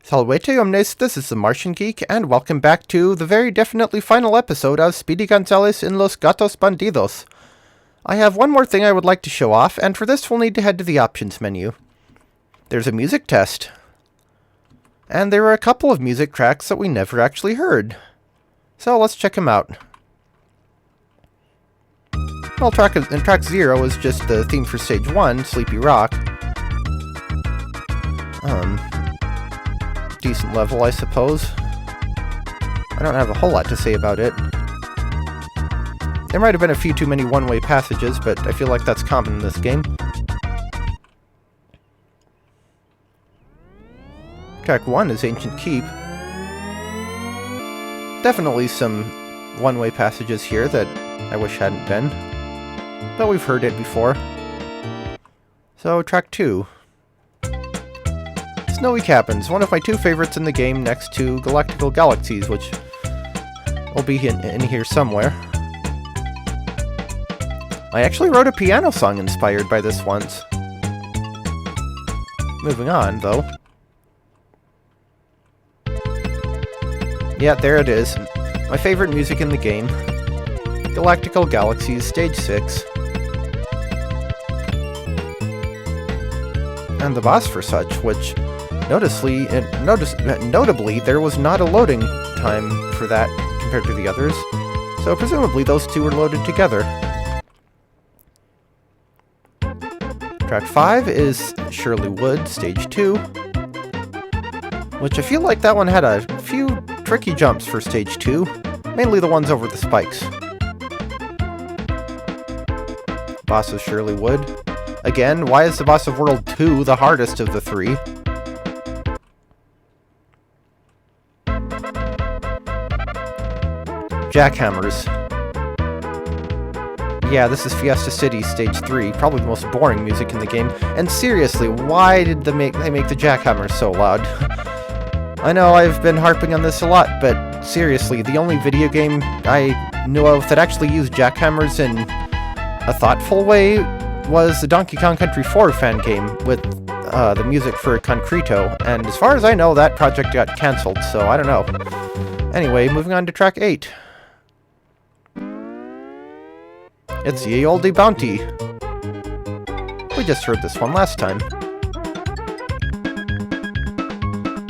Salvete omnes, this is the Martian Geek, and welcome back to the very definitely final episode of Speedy Gonzales in Los Gatos Bandidos. I have one more thing I would like to show off, and for this we'll need to head to the options menu. There's a music test. And there are a couple of music tracks that we never actually heard. So let's check them out. Well, track 0 is just the theme for Stage 1, Sleepy Rock. Decent level, I suppose. I don't have a whole lot to say about it. There might have been a few too many one-way passages, but I feel like that's common in this game. Track 1 is Ancient Keep. Definitely some one-way passages here that I wish hadn't been. But we've heard it before. So, track 2. Snowy Cabins, one of my two favorites in the game next to Galactical Galaxies, which will be in here somewhere. I actually wrote a piano song inspired by this once. Moving on, though. Yeah, there it is. My favorite music in the game. Galactical Galaxies, Stage 6. And the boss for such, which notably, there was not a loading time for that compared to the others, so presumably those two were loaded together. Track 5 is Shirley Wood, Stage 2, which I feel like that one had a few tricky jumps for Stage 2, mainly the ones over the spikes. Boss of Shirley Wood. Again, why is the boss of World 2 the hardest of the three? Jackhammers. Yeah, this is Fiesta City, Stage 3, probably the most boring music in the game. And seriously, why did they make the jackhammers so loud? I know I've been harping on this a lot, but seriously, the only video game I knew of that actually used jackhammers in a thoughtful way was the Donkey Kong Country 4 fan game with the music for Concreto, and as far as I know, that project got cancelled, so I don't know. Anyway, moving on to track 8. It's Ye Olde Bounty. We just heard this one last time.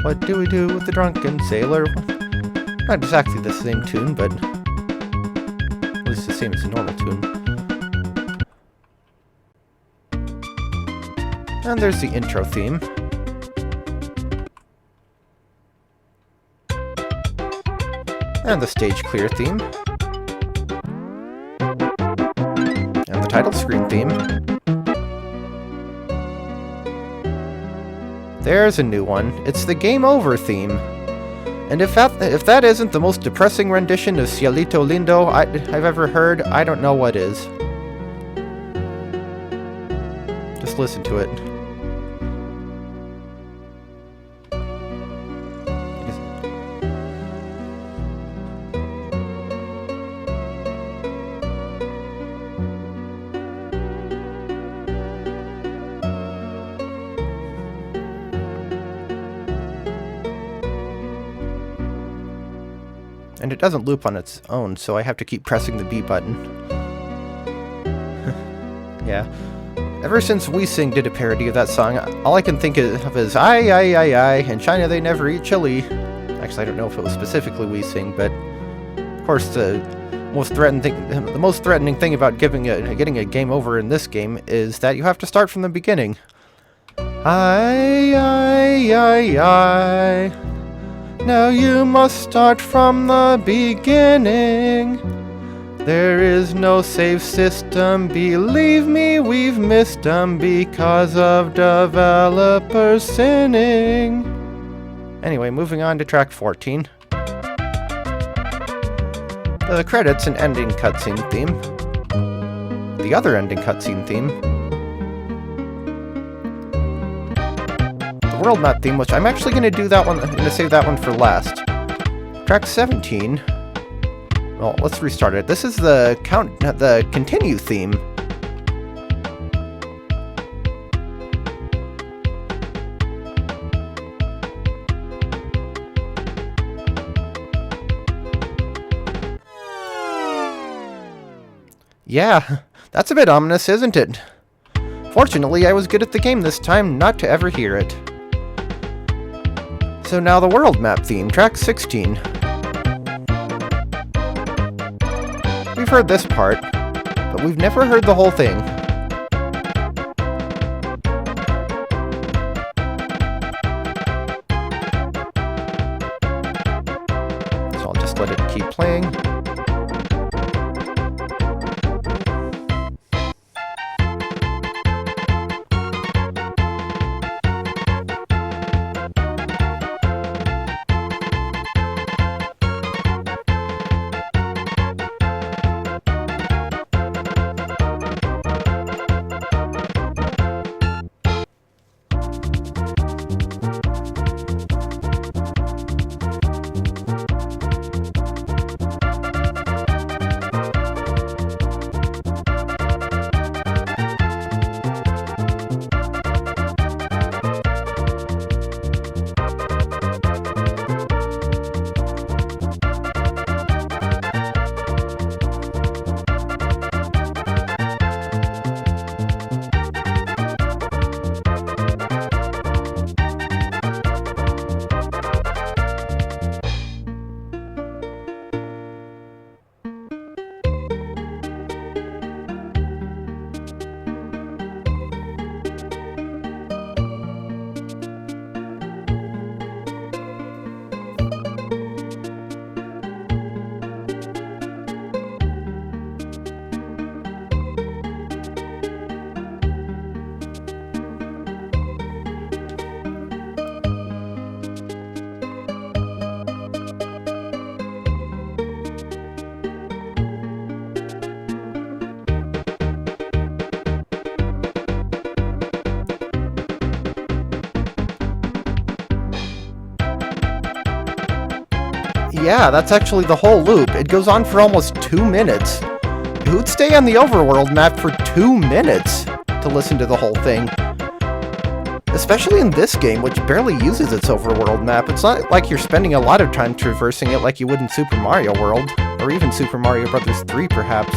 What do we do with the drunken sailor? Not exactly the same tune, but at least the same as a normal tune. And there's the intro theme. And the stage clear theme. And the title screen theme. There's a new one. It's the Game Over theme. And if that isn't the most depressing rendition of Cielito Lindo I've ever heard, I don't know what is. Just listen to it. And it doesn't loop on its own, so I have to keep pressing the B button. Yeah. Ever since WeSing did a parody of that song, all I can think of is I, in China they never eat chili. Actually, I don't know if it was specifically WeSing, but of course the most threatening thing about getting a game over in this game is that you have to start from the beginning. I. Now you must start from the beginning. There is no save system, believe me, we've missed them because of developers sinning. Anyway, moving on to track 14. The credits and ending cutscene theme. The other ending cutscene theme. World map theme, which I'm actually going to do that one. I'm going to save that one for last. Track 17. Well, let's restart it. This is the continue theme. Yeah, that's a bit ominous, isn't it? Fortunately, I was good at the game this time not to ever hear it. So now the world map theme, track 16. We've heard this part, but we've never heard the whole thing. So I'll just let it keep playing. Yeah, that's actually the whole loop. It goes on for almost 2 minutes. Who'd stay on the overworld map for 2 minutes to listen to the whole thing? Especially in this game, which barely uses its overworld map. It's not like you're spending a lot of time traversing it like you would in Super Mario World, or even Super Mario Bros. 3, perhaps.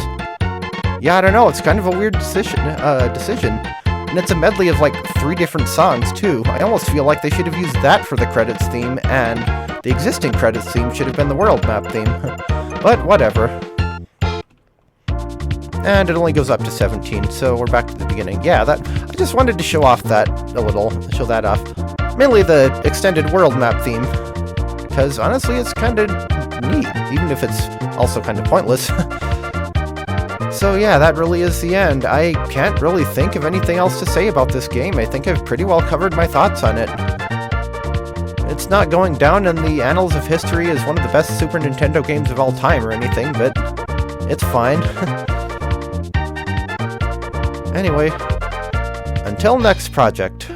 Yeah, I don't know, it's kind of a weird decision. And it's a medley of like 3 different songs, too. I almost feel like they should have used that for the credits theme, and the existing credits theme should have been the world map theme. But whatever. And it only goes up to 17, so we're back to the beginning. Yeah, I just wanted to show off that a little, show that off. Mainly the extended world map theme, because honestly it's kind of neat, even if it's also kind of pointless. So yeah, that really is the end. I can't really think of anything else to say about this game. I think I've pretty well covered my thoughts on it. It's not going down in the annals of history as one of the best Super Nintendo games of all time or anything, but it's fine. Anyway, until next project.